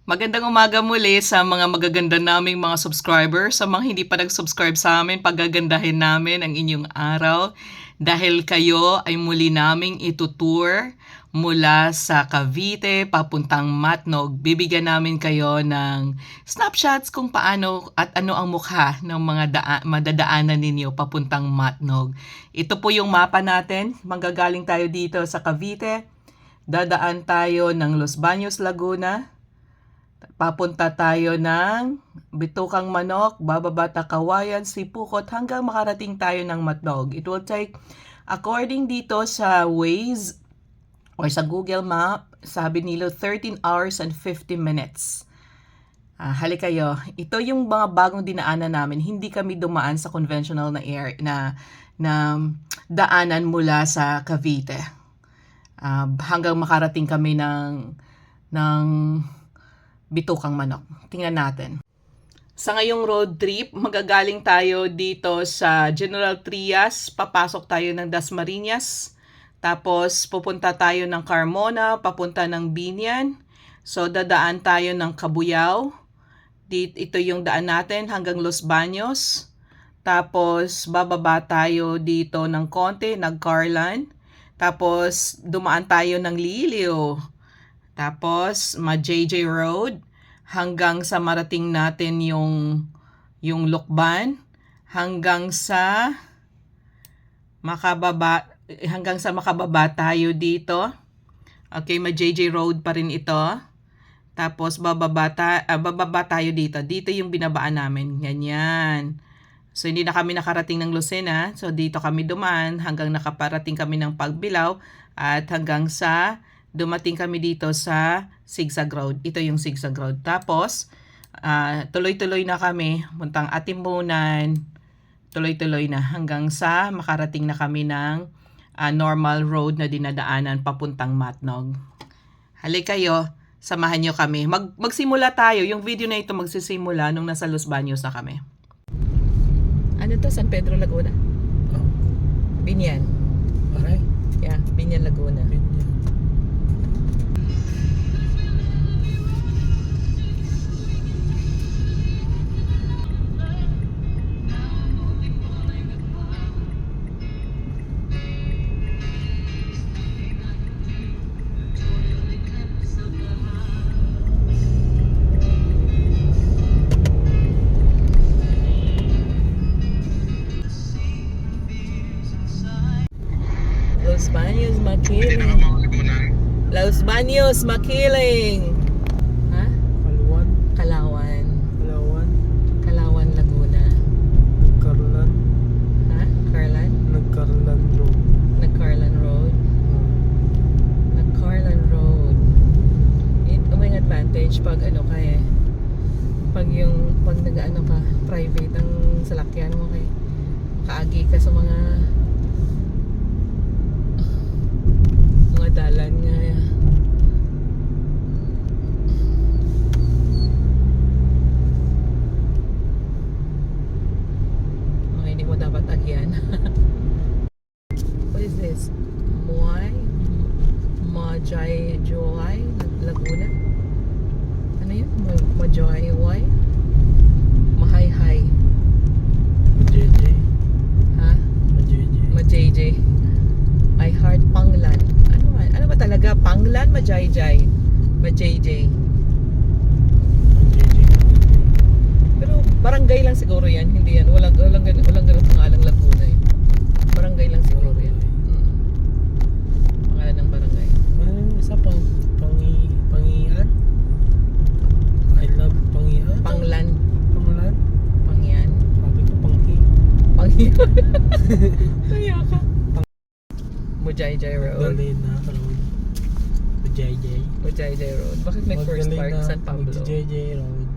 Magandang umaga muli sa mga magaganda naming mga subscribers. Sa mga hindi pa nag-subscribe sa amin, pagagandahin namin ang inyong araw dahil kayo ay muli naming itutour mula sa Cavite papuntang Matnog. Bibigyan namin kayo ng snapshots kung paano at ano ang mukha ng mga madadaanan ninyo papuntang Matnog. Ito po yung mapa natin. Manggagaling tayo dito sa Cavite. Dadaan tayo ng Los Baños, Laguna. Papunta tayo ng Bitukang Manok, bababa Kawayan, Sipukot hanggang makarating tayo ng Matnog. It will take, according dito sa Waze or sa Google Map, sabi nila 13 hours and 50 minutes. Halik kayo. Ito yung mga bagong dinaanan namin. Hindi kami dumaan sa conventional na daanan mula sa Cavite. Hanggang makarating kami ng Bitukang Manok. Tingnan natin. Sa ngayong road trip, magagaling tayo dito sa General Trias. Papasok tayo ng Dasmariñas. Tapos pupunta tayo ng Carmona, papunta ng Binian. So dadaan tayo ng Cabuyao. Ito yung daan natin hanggang Los Baños. Tapos bababa tayo dito ng konti, nag-Carlan. Tapos dumaan tayo ng Liliw. Tapos, ma-JJ Road hanggang sa marating natin yung Lukban hanggang sa makababa tayo dito. Okay, ma-JJ Road pa rin ito. Tapos bababa tayo dito. Dito yung binabaan namin. Ganyan. So hindi na kami nakarating ng Lucena. So dito kami dumaan hanggang nakaparating kami ng Pagbilao at hanggang sa dumating kami dito sa Zigzag Road. Ito yung Zigzag Road. Tapos, tuloy-tuloy na kami. Puntang Atimunan. Tuloy-tuloy na hanggang sa makarating na kami ng normal road na dinadaanan papuntang Matnog. Halik kayo, samahan nyo kami. Magsimula tayo. Yung video na ito magsisimula nung nasa Los Baños na kami. Ano to? San Pedro, Laguna? Oh. Binian. Aray? Yeah, Binian, Laguna. Binyan. Los Baños, Makiling. Los Baños, Makiling. Ha? Kalwan. Kalawan. Kalawan. Kalawan, Laguna. Nagkarlan. Ha? Carlan? Nagkarlan road. Nag-Carlan Road. Nag-Carlan Road. May advantage pag ano ka eh. Pag nag-ano ka, private ang salakyan mo kay kaagi ka sa mga dalan nga. Okay, hindi mo dapat agyan. What is this? Majay Joy Laguna? Ano yun? Majay Y? Mahayhay. JJ. Ha? JJ. Ma-JJ. I heart Panglan. Ano ba talaga? Panglan, Ma-JJ. Ma-JJ. JJ. Pero barangay lang siguro yan. Hindi yan. Walang ganun pangalang Laguna eh. Barangay lang siguro yan. Pangalan ng barangay. Ano isa pang Pangian? I love Pangian. Panglan. Panglan? Pangyan. Sabi ko Panghi. Pangyan. Kaya ka. Mujayjay Road. Magdalena Road. JJ. Mujayjay Road. Bakit may first park? San Pablo? JJ Road.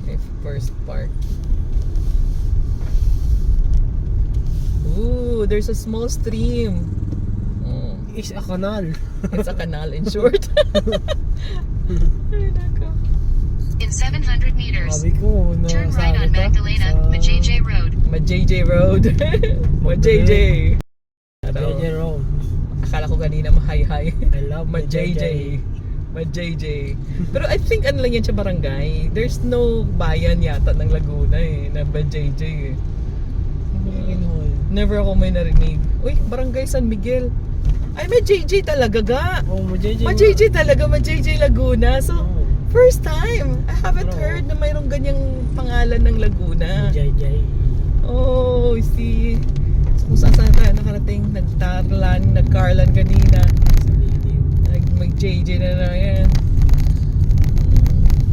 May first park. Ooh, there's a small stream. Oh, Is a canal. it's a canal in short. Ay, nako. In 700 meters, Sabi ko na turn right on sabi ka, Magdalena, sa Majayj Road. Ma-JJ Road. Ma-JJ. JJ Road. Akala ko kanina ma-hi-hi. I love Ma-JJ. Ma-JJ. Pero I think ano lang yan siya barangay. There's no bayan yata ng Laguna na Ma-JJ eh. Never ako may narinig. Uy, barangay San Miguel. Ay, Ma-JJ talaga ga. Oh, ma-JJ. Ma-JJ talaga, Ma-JJ Laguna. So, Oh, first time. I haven't Pero- heard na mayroong ganyang pangalan ng Laguna. JJ. Oh, see. So, kung saan tayo nakarating, nagcarlan kanina. Sa lilim. Mag-JJ na yan.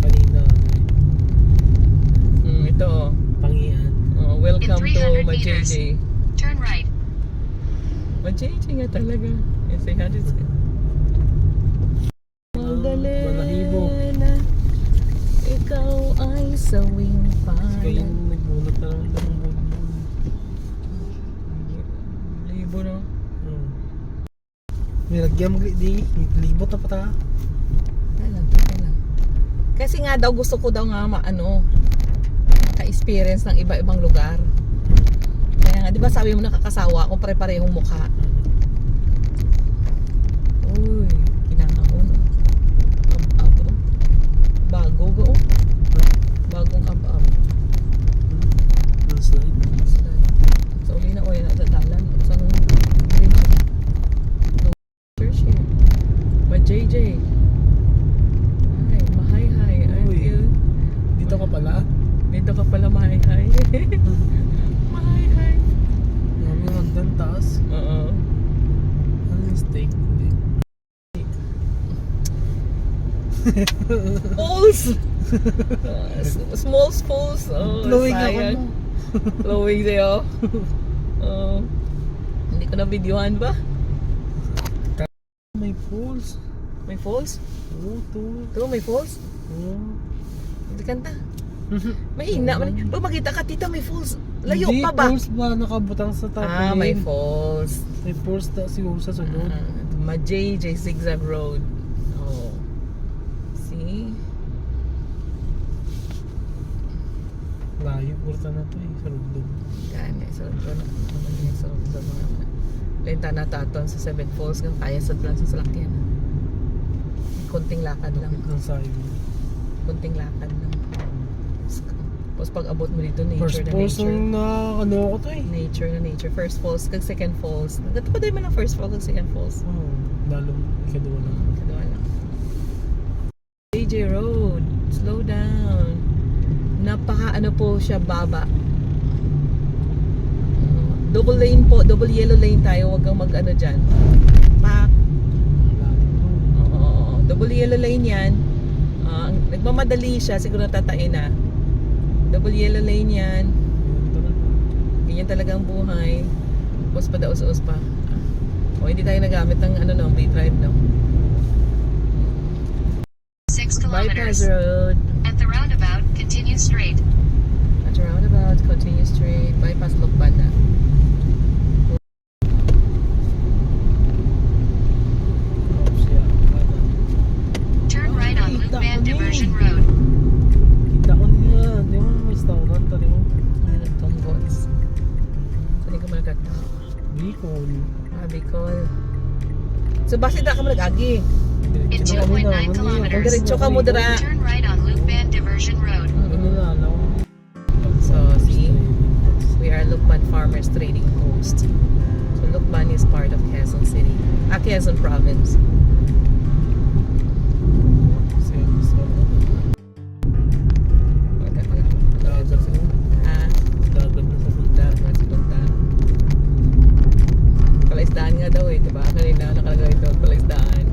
Kanina, Ito, oh. Pangian. Welcome In to 300 Ma-JJ. Turn right. Ma-JJ nga talaga. Yes, I had it. Balahibo. Magdalena, ikaw ay sawing Kaya palan. nagbunot na lang ng bulbul. Libo no? May lagyan mo di. Libot na pata. Kailan. Kasi nga daw gusto ko daw nga ka-experience ng iba-ibang lugar. Kaya nga, di ba sabi mo nakakasawa kung pare-parehong mukha. Uy, kinakaon. Ab-ab. Oh. Bago go. Oh. Bagong ab-ab. Slide. So, uli na oy na dadalan. Sa nung green. No church here. Ma-JJ. Ay, mahay-hay. Uy. Ay, Dito ka pala. dito ka pala mahay-hay. Mahay-hay. Yung hagdan taas. Oo. Ano yung steak? Hindi. Pulse! Small pulse. Oh, Flowing ako sayang. mo. Flowing sa'yo. Oh. Hindi ko na videohan ba? May pulse. May falls? Oo, to. Ito, may falls? Oo. Hindi kanta. Mahina. Pag makita ka, tita, may falls. Layo Hindi, pa ba? pulse ba nakabutang sa top Ah, lane? may falls. May pulse na siguro sa sunod. Ma-JJ Zigzag Road. Oh. See? Layo, kurta na to eh. Sa lugdog. Gani, sa loob na. Sa loob na mga. Lenta na taton sa Seven Falls. Kung kaya sa plan sa salakyan. Konting lakad lang. Kapit ng sayo. Konting lakad lang. Tapos pag abot mo dito, nature First na pulse nature. nung ano ko to eh. Nature na nature. First falls, kag second falls. Nagkatapaday mo ng first falls kag second falls. Oo. Lalong ikaduwa lang. Kadawa lang. JJ Road. Slow down. Napaka ano po siya, baba. Double lane po. Double yellow lane tayo. Huwag kang mag ano dyan. Pak. Lalim to. Oo. Double yellow lane yan. Nagmamadali siya. Siguro natatain na. Double yellow lane yan. Yun talaga. Ganyan talaga ang buhay. Us pa daos-us pa. O hindi tayo nagamit ng B drive no. 6 Bypass kilometers. road. At the roundabout, continue straight. At the roundabout, continue straight. Bypass Lukban na. Oo, siya. Kanan. Turn right on Ay, Loop Van dami. Diversion Road. Kita ko niya. Di mo may restaurant. Tari mo. Ano itong boys? Saan ka malagata? Bicol. Bicol. So, bakit ka mo nag-agi? In Diretso na kami 2.9 na. Ano kilometers. yun? Diretso ka mo dira. Turn right on Loop Van Diversion Road. Ano na alam? So, see? We are Lukban Farmers Trading Post. So, Lukban is part of Quezon City. Quezon Province. Dagat na sa punta. Palaisdaan nga daw diba? Kanina nakalagay ito, palaisdaan.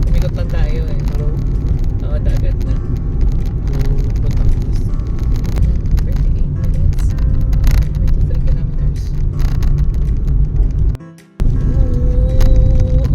Umikot lang tayo Pero, Oo, dagat na. Batangas. 38 minutes. 23 kilometers. Ooh.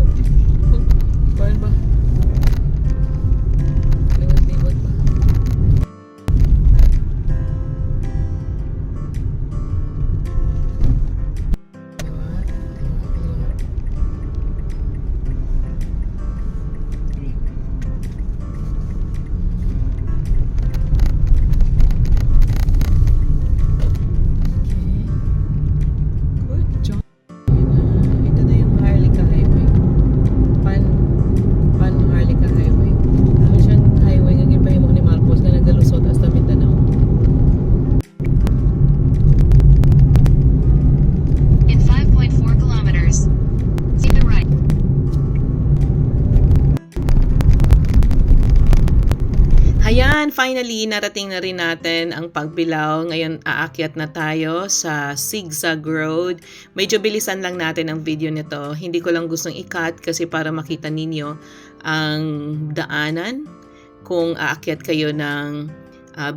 Ayan, finally, narating na rin natin ang Pagbilao. Ngayon, aakyat na tayo sa Zigzag Road. Medyo bilisan lang natin ang video nito. Hindi ko lang gustong i-cut kasi para makita ninyo ang daanan kung aakyat kayo ng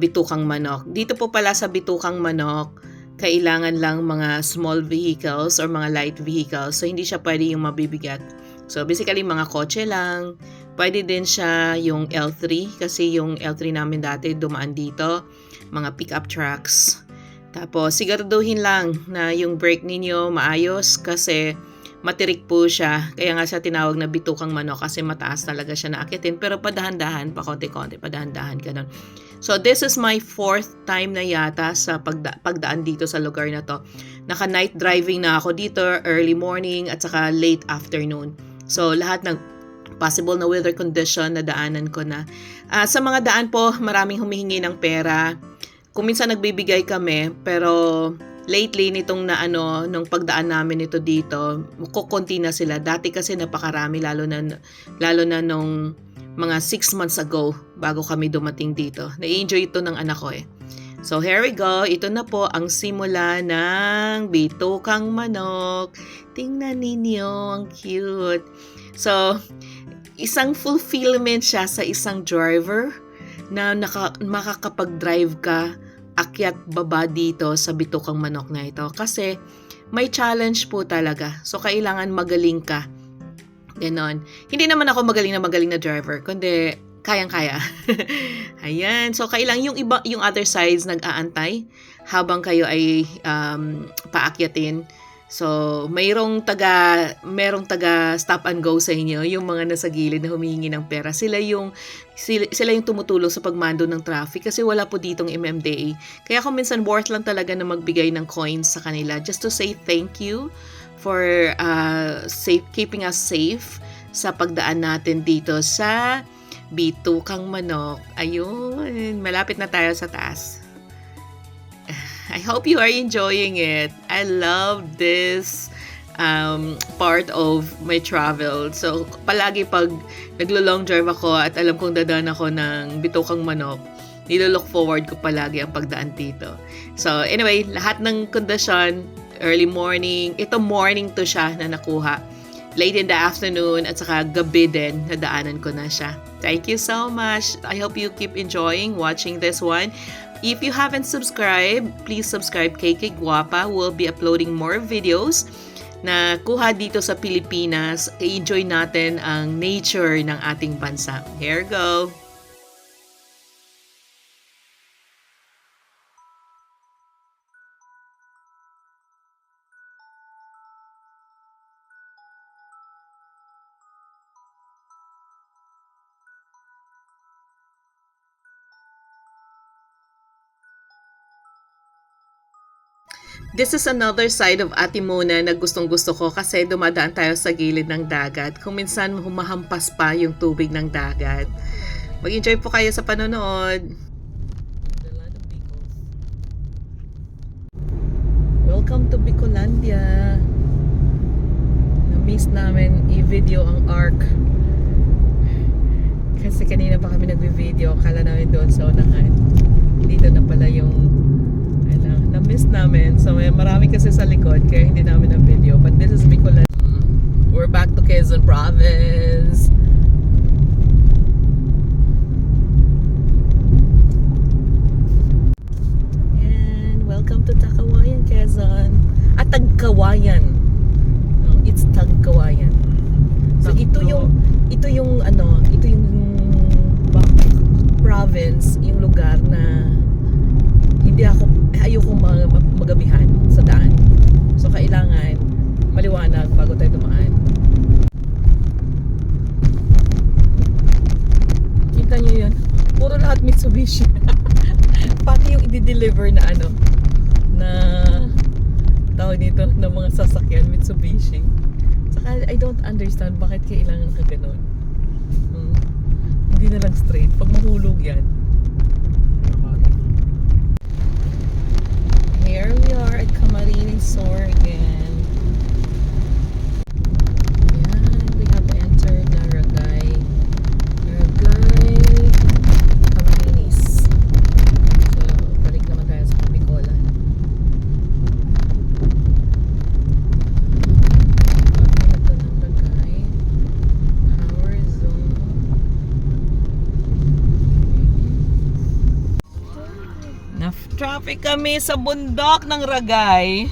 Bitukang Manok. Dito po pala sa Bitukang Manok, kailangan lang mga small vehicles or mga light vehicles. So, hindi siya pwede yung mabibigat. So, basically, mga kotse lang. Pwede din siya yung L3 kasi yung L3 namin dati dumaan dito. Mga pickup trucks. Tapos, siguraduhin lang na yung brake ninyo maayos kasi matirik po siya. Kaya nga siya tinawag na Bitukang Manok kasi mataas talaga siya naakyatin. Pero padahan-dahan, pa konti-konti, padahan-dahan, ganun. So, this is my 4th time na yata sa pagdaan dito sa lugar na to. Naka-night driving na ako dito, early morning at saka late afternoon. So, lahat ng possible na weather condition na daanan ko na. Sa mga daan po, maraming humihingi ng pera. Kung minsan nagbibigay kami, pero lately nitong nung pagdaan namin ito dito, kukunti na sila. Dati kasi napakarami, lalo na nung mga 6 months ago bago kami dumating dito. Na-enjoy ito ng anak ko eh. So here we go. Ito na po ang simula ng Bitukang Manok. Tingnan ninyo, ang cute. So, isang fulfillment siya sa isang driver na makakapag-drive ka akyat baba dito sa Bitukang Manok na ito. Kasi may challenge po talaga. So, kailangan magaling ka. Ganon. Hindi naman ako magaling na driver, kundi kayang-kaya. Ayan. So, kailangan yung other sides nag-aantay habang kayo ay paakyatin. So, merong taga stop and go sa inyo, yung mga nasa gilid na humihingi ng pera. Sila yung tumutulong sa pagmando ng traffic kasi wala po ditong MMDA. Kaya kung minsan worth lang talaga na magbigay ng coins sa kanila just to say thank you for keeping us safe sa pagdaan natin dito sa Bitukang Manok. Ayun, malapit na tayo sa taas. I hope you are enjoying it. I love this part of my travel. So, palagi pag naglo-long drive ako at alam kong dadaan ako ng Bitukang Manok, nilo-look forward ko palagi ang pagdaan dito. So, anyway, lahat ng kondisyon, early morning, ito morning to siya na nakuha. Late in the afternoon at saka gabi din, nadaanan ko na siya. Thank you so much. I hope you keep enjoying watching this one. If you haven't subscribed, please subscribe kay Guapa. We'll be uploading more videos na kuha dito sa Pilipinas. I-enjoy natin ang nature ng ating bansa. Here we go! This is another side of Atimona na gustong-gusto ko kasi dumadaan tayo sa gilid ng dagat. Kung minsan humahampas pa yung tubig ng dagat. Mag-enjoy po kayo sa panonood. Welcome to Bicolandia. Na-miss namin i-video ang ARC. Kasi kanina pa kami nag-video. Akala namin doon sa unahan. Dito na pala yung na-miss namin. So, may marami kasi sa likod kaya hindi namin na-video. But this is Bicolandia. We're back to Quezon Province. And welcome to Takawayan, Quezon. At Tagkawayan. No, it's Tagkawayan. So, ito yung province, yung lugar na ayoko magabihan sa daan. So, kailangan maliwanag bago tayo dumaan. Kita nyo yun? Puro lahat Mitsubishi. Pati yung i-deliver na na tawag dito ng mga sasakyan Mitsubishi. Saka I don't understand bakit kailangan ka ganun. Hindi na lang straight. Pag mahulog yan. Here we are at Camarines Sur again. Ayan, we have entered Naragay. Camarines. Traffic kami sa bundok ng Ragay.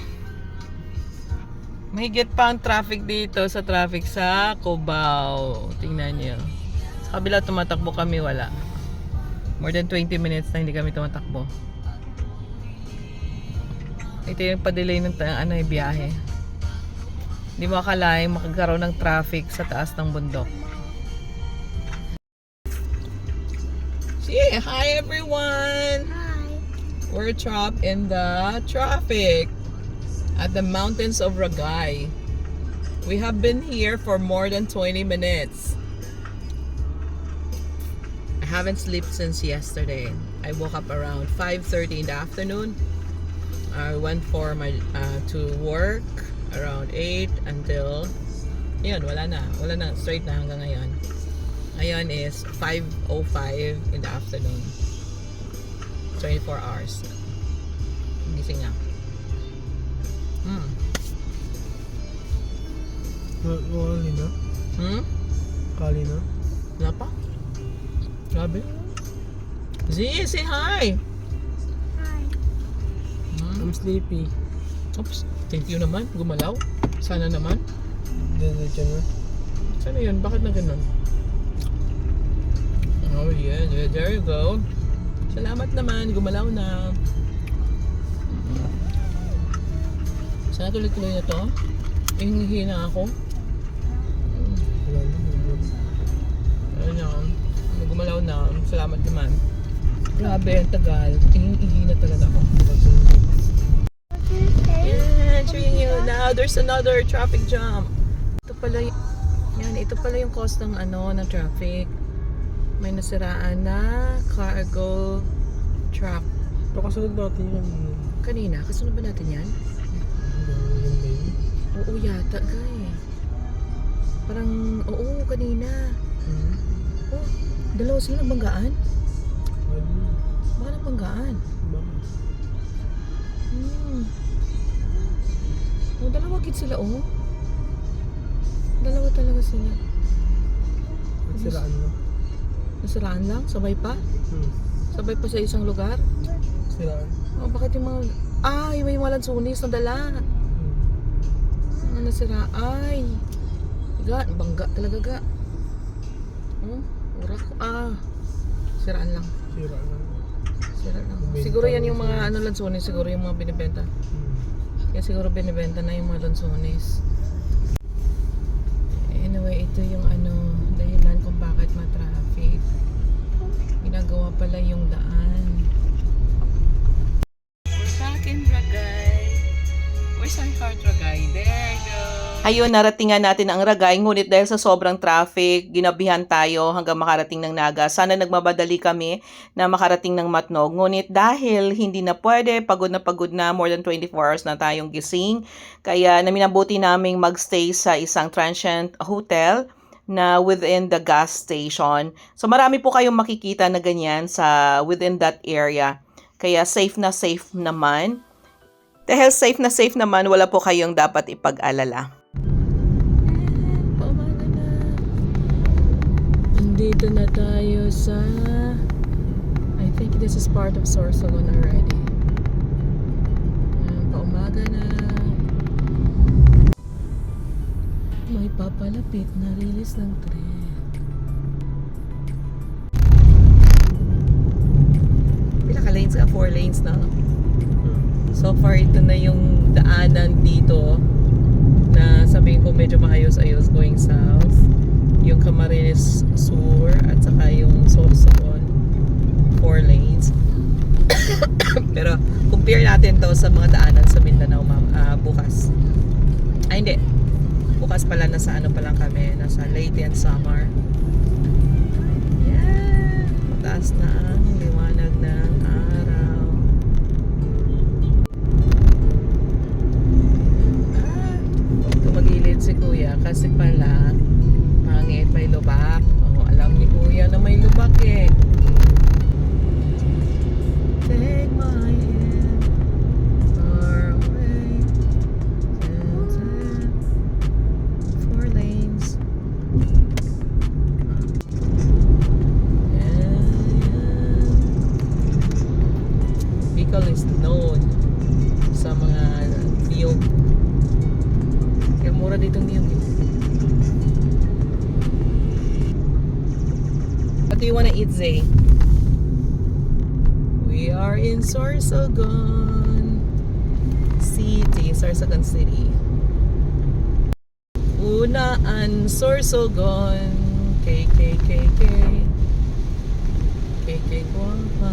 Mahigit pa ang traffic dito sa traffic sa Cubao. Tingnan nyo. Sa kabila tumatakbo kami, wala. More than 20 minutes na hindi kami tumatakbo. Ito yung pa-delay ng biyahe. Hindi mo akalain makagkaroon ng traffic sa taas ng bundok. Say hi everyone! Hi. We're trapped in the traffic at the mountains of Ragay. We have been here for more than 20 minutes. I haven't slept since yesterday. I woke up around 5:30 in the afternoon. I went for my to work around 8 until yun, wala na, straight na hanggang ngayon. Ngayon is 5:05 in the afternoon. 24 hours. Gising na. Kali na? Kali na? Wala pa? Grabe. Z, say hi! Hi. I'm sleepy. Oops, thank you naman. Gumalaw. Sana naman. Diretso na. Sana yun? Bakit na ganun? Oh yeah, there you go. Salamat naman. Gumalaw na. Sana tuloy-tuloy na to. Hihina ako. Wala na. Ayun na. Gumalaw na. Salamat naman. Grabe, ang tagal. Hihina talaga ako. Yeah, showing you now. There's another traffic jam. Ito pala yung cause ng ng traffic. May nasiraan na cargo truck. Ito kasunod natin yun. Kanina, kasunod ba natin yan? Yun ba yun? Oo yata, guy. Parang, oo, kanina. Oh, dalawa sila nabanggaan? Baka nabanggaan. Bakit? Oh, dalawa gid sila, oh. Dalawa talaga sila. Siraan na. Nasiraan lang? Sabay pa? Sabay pa sa isang lugar? Siraan. Oh, bakit yung mga... Ay, may mga lansunis na dala. Mga nasira. Ay. Ga, bangga talaga ga. Urak. Siraan lang. Siraan na. Sira lang. Siguro yan yung mga lansunis. Siguro yung mga binibenta. Kaya siguro binibenta na yung mga lansunis. Anyway, ito yung dahilan kung bakit ma-traffic. Ginagawa pala yung daan. We're back in Ragay. Where's our car, Ragay? There you go. Ayun, naratingan natin ang Ragay, ngunit dahil sa sobrang traffic, ginabihan tayo hanggang makarating ng Naga. Sana nagmabadali kami na makarating ng Matnog. Ngunit dahil hindi na pwede, pagod na, more than 24 hours na tayong gising. Kaya naminabuti naming magstay sa isang transient hotel na within the gas station. So marami po kayong makikita na ganyan sa within that area. Kaya safe naman. Dahil safe naman, wala po kayong dapat ipag-alala. Paumaga na. Andito na tayo sa... I think this is part of Sorsogon already. Paumaga na. May papalapit na release ng tren. Pila ka lanes ka? 4 lanes na. So far, ito na yung daanan dito na sabihin ko medyo maayos-ayos going south. Yung Camarines Sur at saka yung Sorsogon 4 lanes. Pero compare natin to sa mga daanan sa Mindanao bukas. Ay hindi. Bukas pala nasa pa lang kami. Nasa Leyte and Samar. Yeah! Mataas na ang liwanag ng araw. Tumagilid si Kuya kasi pala pangit, may lubak. Alam ni Kuya na may lubak eh. Take my hand far away. 4 lanes. Yeah. wanna eat, Zay? We are in Sorsogon City. Sorsogon City. Unaan Sorsogon. KKKK. KK Guapa.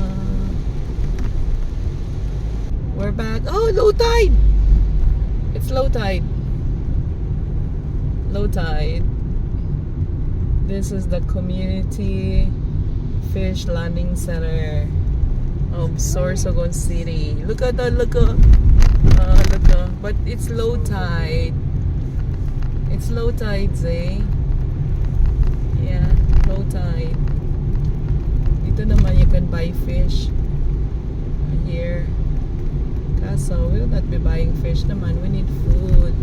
We're back. Oh, low tide! It's low tide. Low tide. This is the community fish landing center of Sorsogon City. Look at that, look at. But it's low tide. It's low tide, Zay. Yeah, low tide. Dito naman you can buy fish here. Kaso, we'll not be buying fish naman. We need food.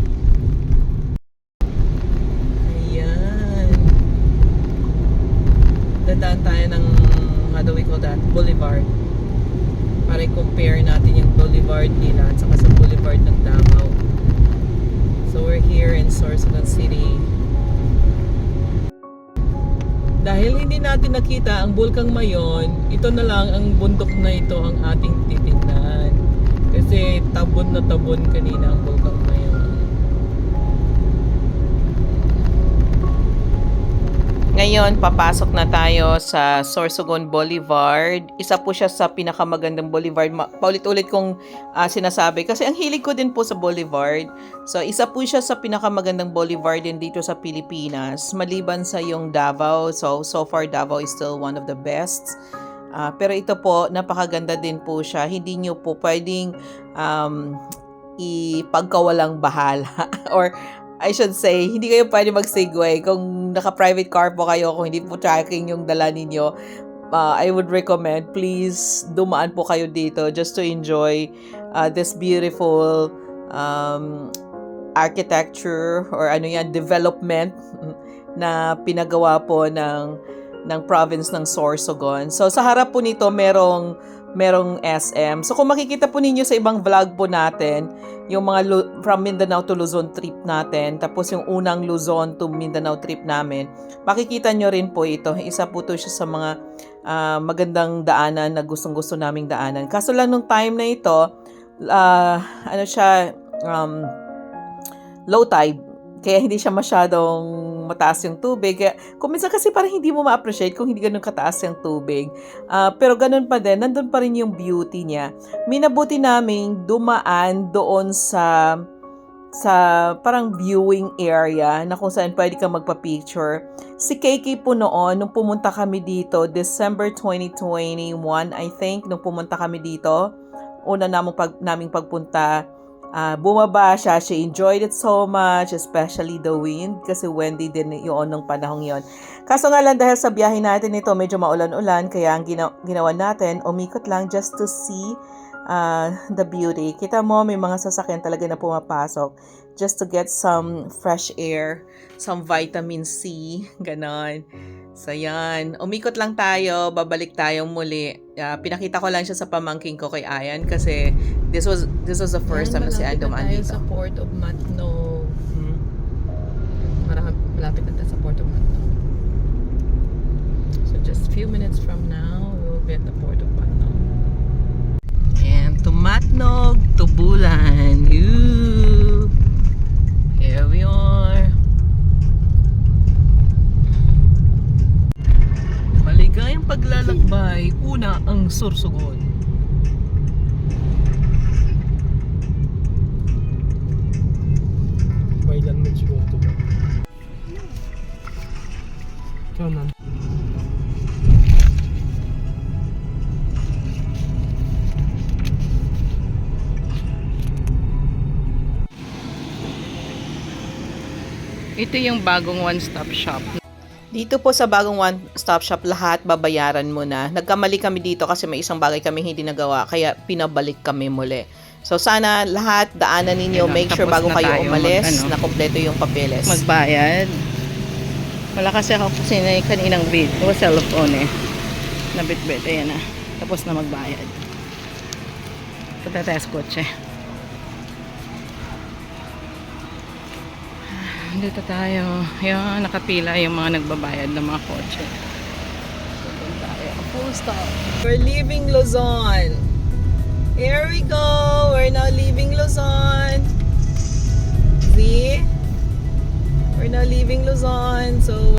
Ayan. Dadaan tayo ng, how do we call that? Boulevard. Para i-compare natin yung boulevard nila at saka sa boulevard ng Davao. So we're here in Sorsogon City. Dahil hindi natin nakita ang Bulkang Mayon, ito na lang ang bundok na ito ang ating titingnan. Kasi tabon na tabon kanina ang Bulkang Mayon. Ngayon, papasok na tayo sa Sorsogon Boulevard. Isa po siya sa pinakamagandang boulevard. Paulit-ulit kong sinasabi. Kasi ang hilig ko din po sa boulevard. So, isa po siya sa pinakamagandang boulevard din dito sa Pilipinas. Maliban sa yung Davao. So far, Davao is still one of the best. Pero ito po, napakaganda din po siya. Hindi nyo po pwedeng ipagkawalang bahala. Or I should say, hindi kayo pwede mag-segway. Kung naka-private car po kayo, kung hindi po tracking yung dala ninyo, I would recommend, please, dumaan po kayo dito just to enjoy this beautiful architecture or development na pinagawa po ng province ng Sorsogon. So, sa harap po nito, merong SM. So, kung makikita po ninyo sa ibang vlog po natin, yung mga from Mindanao to Luzon trip natin, tapos yung unang Luzon to Mindanao trip namin, makikita nyo rin po ito. Isa po to siya sa mga magandang daanan na gustong-gusto naming daanan. Kaso lang nung time na ito, low tide. Kaya hindi siya masyadong mataas yung tubig. Kaya, kung minsan kasi parang hindi mo ma-appreciate kung hindi ganun kataas yung tubig. Pero ganun pa din, nandun pa rin yung beauty niya. Minabuti naming dumaan doon sa parang viewing area na kung saan pwede kang magpa-picture. Si KK po noon, nung pumunta kami dito, December 2021, I think, nung pumunta kami dito, una naming pagpunta, bumaba siya. She enjoyed it so much, especially the wind, kasi windy din yun nung panahong yon. Kaso nga lang, dahil sa biyahe natin ito, medyo maulan-ulan, kaya ang ginawa natin, umikot lang just to see the beauty. Kita mo, may mga sasakyan talaga na pumapasok just to get some fresh air, some vitamin C, ganon. So, yan. Umikot lang tayo, babalik tayo muli. Pinakita ko lang siya sa pamangking ko kay Ayan kasi this was the first time na si Ayan dumaan dito. Sa Port of Matno. Malapit na tayo sa Port of Matno. So, just a few minutes from now, we'll be at the Port of Matno. And to Matnog, to Bulan. Ooh. Here we are. Maligayang paglalakbay, una ang Sorsogon. Bailan mo siguro ito ba? Ikaw na. Ito yung bagong one-stop shop. Dito po sa bagong one-stop shop, lahat babayaran mo na. Nagkamali kami dito kasi may isang bagay kami hindi nagawa, kaya pinabalik kami muli. So sana lahat daanan ninyo, make sure bago kayo umalis na kompleto yung papeles. Magbayad. Wala kasi ako kasi kaninang video, cellphone nabitbit, ayan na. Tapos na magbayad. Patatas kotse. Dito tayo. Yan, nakapila yung mga nagbabayad ng mga kotse. Punta Full stop. We're leaving Luzon. Here we go. We're now leaving Luzon. See? We're now leaving Luzon. So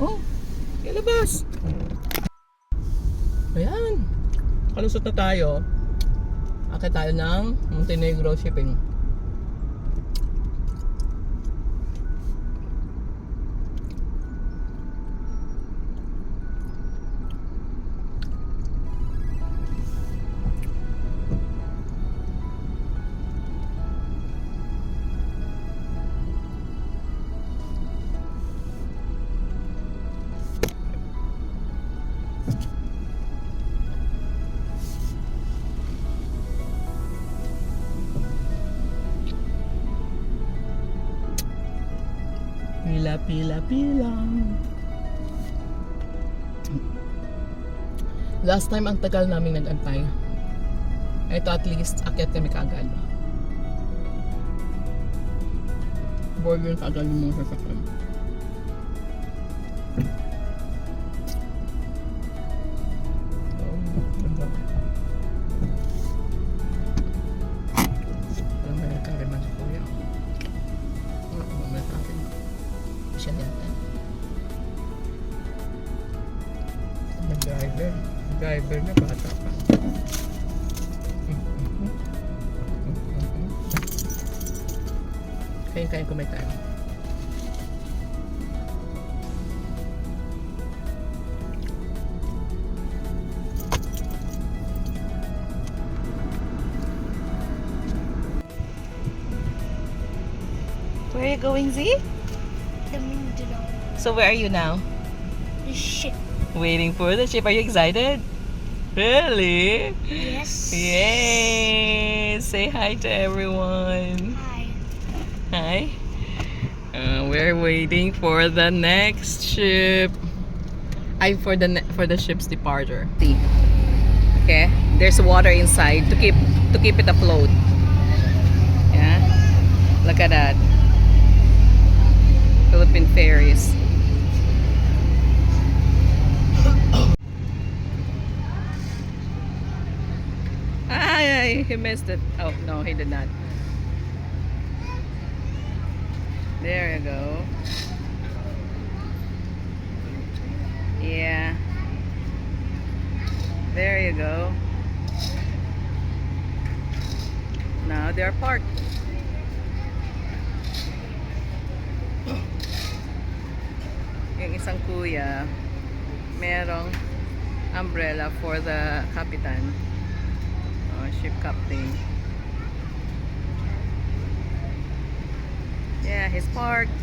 oh, ilabas. Ayan. Kalusot na tayo. Akit tayo ng Montenegro shipping. Pila. Last time ang tagal namin nag-antay. Ito at least akyat kami kaagad. Board yun kaagad yung mga sasakyan. Alam mo yung kariman sa kuya. Wala ko mamaya sa akin. Siya natin. Driver na bata pa. Kain-kain ko may time. Where are you going, Z? The Mindanao. So where are you now? The ship. Waiting for the ship. Are you excited? Really? Yes. Yay! Say hi to everyone. Hi. Hi. We're waiting for the next ship. For the ship's departure. Okay. There's water inside to keep it afloat. Yeah. Look at that. Philippine ferries. Ay, he missed it. Oh, no, he did not. There you go. Yeah. There you go. Now they're parked. Yung isang kuya, merong umbrella for the kapitan. Ship captain. Yeah, he's parked.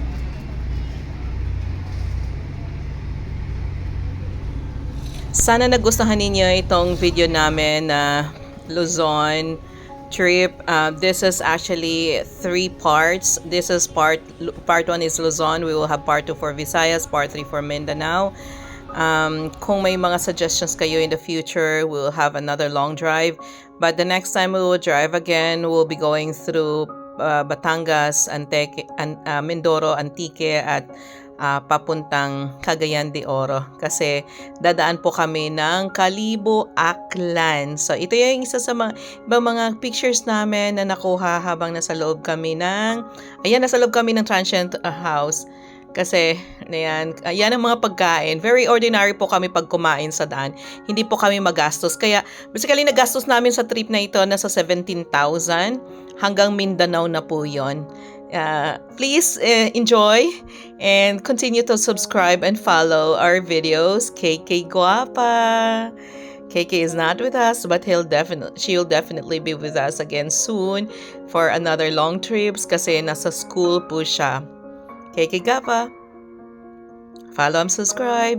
Sana nagustuhan ninyo itong video namin na Luzon trip. This is actually 3 parts. This is part 1 is Luzon. We will have part 2 for Visayas, part 3 for Mindanao. Kung may mga suggestions kayo in the future, we'll have another long drive. But the next time we will drive again, we'll be going through Batangas, Mindoro, Antique, at papuntang Cagayan de Oro. Kasi dadaan po kami ng Kalibo, Aklan. So ito yung isa sa mga ibang mga pictures namin na nakuha habang nasa loob kami ng transient house. Kasi, yan ang mga pagkain. Very ordinary po kami pag kumain sa daan. Hindi po kami magastos. Kaya, basically, nagastos namin sa trip na ito nasa 17,000 hanggang Mindanao na po yon. Please enjoy and continue to subscribe and follow our videos. KK Guapa. KK is not with us, but she'll definitely be with us again soon for another long trips kasi nasa school po siya. KK Guapa. Follow and subscribe.